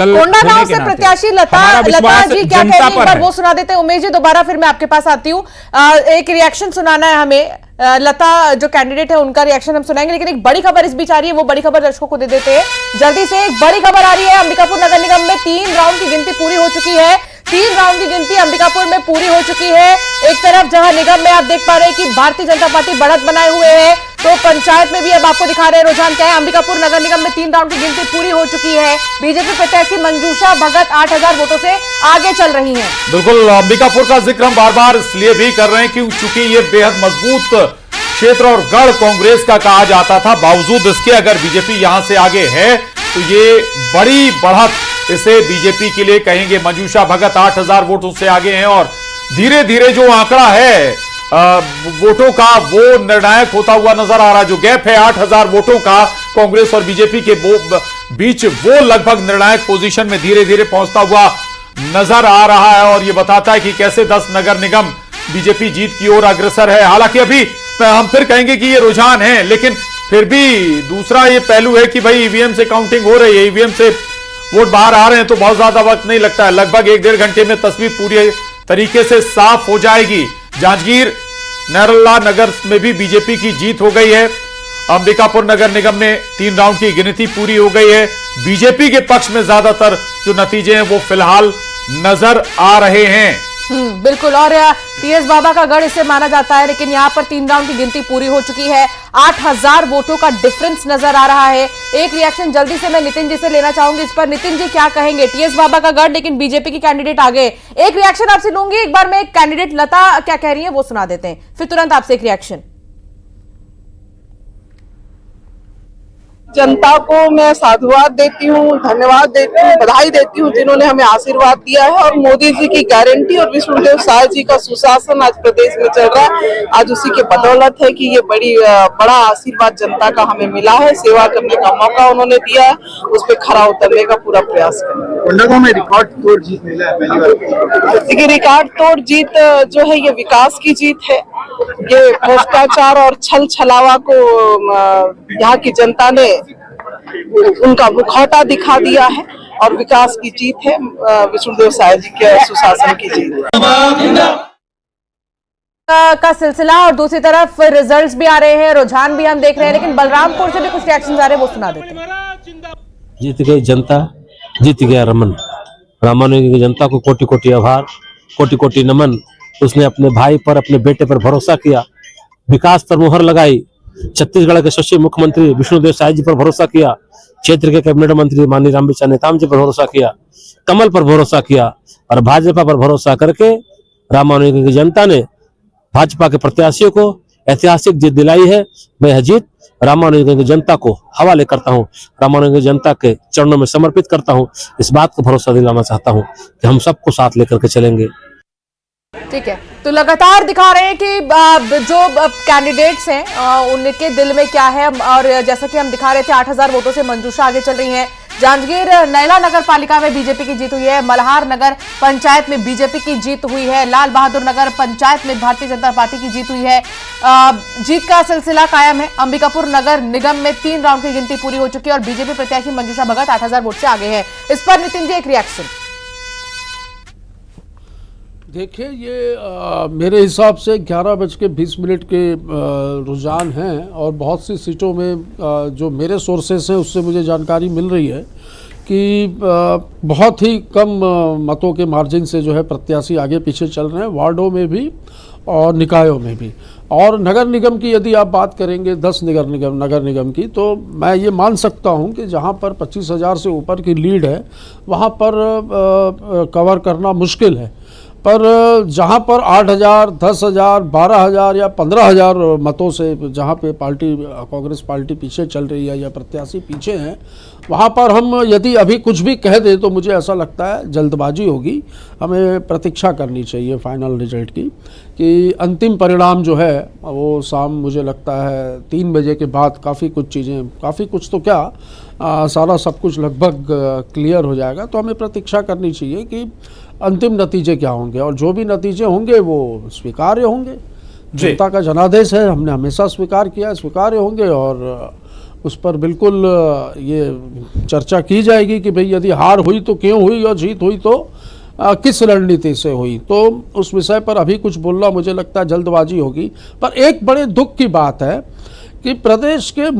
कोंडागांव से प्रत्याशी लता जी क्या कह रही है वो सुना देते हैं। उमेश जी दोबारा फिर मैं आपके पास आती हूँ, एक रिएक्शन सुनाना है हमें। लता जो कैंडिडेट है उनका रिएक्शन हम सुनाएंगे, लेकिन एक बड़ी खबर इस बीच आ रही है, वो बड़ी खबर दर्शकों को दे देते हैं जल्दी से। एक बड़ी खबर आ रही है, अंबिकापुर नगर निगम में 3 राउंड की गिनती पूरी हो चुकी है। 3 राउंड की गिनती अंबिकापुर में पूरी हो चुकी है। एक तरफ जहां निगम में आप देख पा रहे हैं कि भारतीय जनता पार्टी बढ़त बनाए हुए है, तो पंचायत में भी अब आपको दिखा रहे हैं रुझान क्या है। अंबिकापुर नगर निगम में 3 राउंड की गिनती पूरी हो चुकी है। बीजेपी प्रत्याशी मंजूषा भगत 8000 वोटों से आगे चल रही हैं। बिल्कुल, अंबिकापुर का जिक्र हम बार बार इसलिए भी कर रहे हैं क्योंकि ये बेहद मजबूत क्षेत्र और गढ़ कांग्रेस का कहा जाता था। बावजूद इसके अगर बीजेपी यहां से आगे है तो ये बड़ी बढ़त इसे बीजेपी के लिए कहेंगे। मंजूषा भगत 8000 वोटों से आगे हैं और धीरे धीरे जो आंकड़ा है वोटों का वो निर्णायक होता हुआ नजर आ रहा है। जो गैप है 8000 वोटों का कांग्रेस और बीजेपी के बीच, वो लगभग निर्णायक पोजीशन में धीरे धीरे पहुंचता हुआ नजर आ रहा है। और ये बताता है कि कैसे 10 नगर निगम बीजेपी जीत की ओर अग्रसर है। हालांकि अभी हम फिर कहेंगे कि ये रुझान है, लेकिन फिर भी दूसरा ये पहलू है कि भाई ईवीएम से काउंटिंग हो रही है, ईवीएम से वोट बाहर आ रहे हैं, तो बहुत ज्यादा वक्त नहीं लगता है। लगभग 1-1.5 घंटे में तस्वीर पूरी तरीके से साफ हो जाएगी। जांजगीर नरला नगर में भी बीजेपी की जीत हो गई है। अंबिकापुर नगर निगम में 3 राउंड की गिनती पूरी हो गई है। बीजेपी के पक्ष में ज्यादातर जो नतीजे हैं वो फिलहाल नजर आ रहे हैं। बिल्कुल, और टीएस बाबा का गढ़ इसे माना जाता है, लेकिन यहाँ पर 3 राउंड की गिनती पूरी हो चुकी है। 8000 वोटों का डिफरेंस नजर आ रहा है। एक रिएक्शन जल्दी से मैं नितिन जी से लेना चाहूंगी इस पर। नितिन जी क्या कहेंगे? टीएस बाबा का गढ़, लेकिन बीजेपी की कैंडिडेट आगे। एक रिएक्शन आपसे लूंगी, एक बार मैं कैंडिडेट लता क्या कह रही है वो सुना देते हैं, फिर तुरंत आपसे एक रिएक्शन। जनता को मैं साधुवाद देती हूँ, धन्यवाद देती हूँ, बधाई देती हूँ जिन्होंने हमें आशीर्वाद दिया है। और मोदी जी की गारंटी और विष्णुदेव साय जी का सुशासन आज प्रदेश में चल रहा है, आज उसी के बदौलत है कि ये बड़ा आशीर्वाद जनता का हमें मिला है। सेवा करने का मौका उन्होंने दिया है, उस पर खरा उतरने का पूरा प्रयास करें। में रिकॉर्ड तोड़ जीत मिला है पहली बार। देखिए, रिकॉर्ड तोड़ जीत जो है ये विकास की जीत है। ये भ्रष्टाचार और छल छलावा को यहाँ की जनता ने उनका मुखौटा दिखा दिया है, और विकास की जीत है, विष्णुदेव साय जी के सुशासन की जीत का सिलसिला। और दूसरी तरफ रिजल्ट्स भी आ रहे हैं, रुझान भी हम देख रहे हैं, लेकिन बलरामपुर से भी कुछ रिएक्शन आ रहे हैं, वो सुना देते हैं। जीत गई जनता, जीत गया रमन। रामानुजन की जनता को कोटि कोटि आभार, कोटि कोटि नमन। उसने अपने भाई पर, अपने बेटे पर भरोसा किया, विकास पर मुहर लगाई। छत्तीसगढ़ के यशस्वी मुख्यमंत्री विष्णुदेव साय जी पर भरोसा किया, क्षेत्र के कैबिनेट मंत्री माननीय रामविचार नेताम जी पर भरोसा किया, कमल पर भरोसा किया, और भाजपा पर भरोसा करके रामानुजन की जनता ने भाजपा के प्रत्याशियों को ऐतिहासिक जीत दिलाई है। मैं यह जीत रामानुजन की जनता को हवाले करता हूं, रामानुजन की जनता के चरणों में समर्पित करता हूं। इस बात को भरोसा दिलाना चाहता हूं कि हम सबको साथ लेकर के चलेंगे। ठीक है, तो लगातार दिखा रहे हैं कि जो कैंडिडेट्स हैं उनके दिल में क्या है। और जैसा कि हम दिखा रहे थे 8000 वोटों से मंजूषा आगे चल रही हैं। जांजगीर नैला नगर पालिका में बीजेपी की जीत हुई है। मल्हार नगर पंचायत में बीजेपी की जीत हुई है। लाल बहादुर नगर पंचायत में भारतीय जनता पार्टी की जीत हुई है। जीत का सिलसिला कायम है। अंबिकापुर नगर निगम में 3 राउंड की गिनती पूरी हो चुकी है और बीजेपी प्रत्याशी मंजूषा भगत 8000 वोट से आगे है। इस पर नितिन जी एक रिएक्शन। देखिए, ये मेरे हिसाब से 11:20 के रुझान हैं, और बहुत सी सीटों में जो मेरे सोर्सेस हैं उससे मुझे जानकारी मिल रही है कि बहुत ही कम मतों के मार्जिन से जो है प्रत्याशी आगे पीछे चल रहे हैं, वार्डों में भी और निकायों में भी। और नगर निगम की यदि आप बात करेंगे 10 नगर निगम की, तो मैं ये मान सकता हूँ कि जहाँ पर 25,000 से ऊपर की लीड है वहाँ पर कवर करना मुश्किल है। पर जहाँ पर 8,000, 10,000, 12,000 या 15,000 मतों से जहाँ पे कांग्रेस पार्टी पीछे चल रही है या प्रत्याशी पीछे हैं, वहाँ पर हम यदि अभी कुछ भी कह दें तो मुझे ऐसा लगता है जल्दबाजी होगी। हमें प्रतीक्षा करनी चाहिए फाइनल रिजल्ट की, कि अंतिम परिणाम जो है वो शाम मुझे लगता है 3 बजे के बाद काफ़ी कुछ तो क्या सारा सब कुछ लगभग क्लियर हो जाएगा। तो हमें प्रतीक्षा करनी चाहिए कि अंतिम नतीजे क्या होंगे, और जो भी नतीजे होंगे वो स्वीकार्य होंगे। जनता का जनादेश है, हमने हमेशा स्वीकार किया, स्वीकार्य होंगे और उस पर बिल्कुल ये चर्चा की जाएगी कि भाई यदि हार हुई तो क्यों हुई और जीत हुई तो किस रणनीति से हुई। तो उस विषय पर अभी कुछ बोलना मुझे लगता है जल्दबाजी होगी। पर एक बड़े दुख की बात है कि प्रदेश के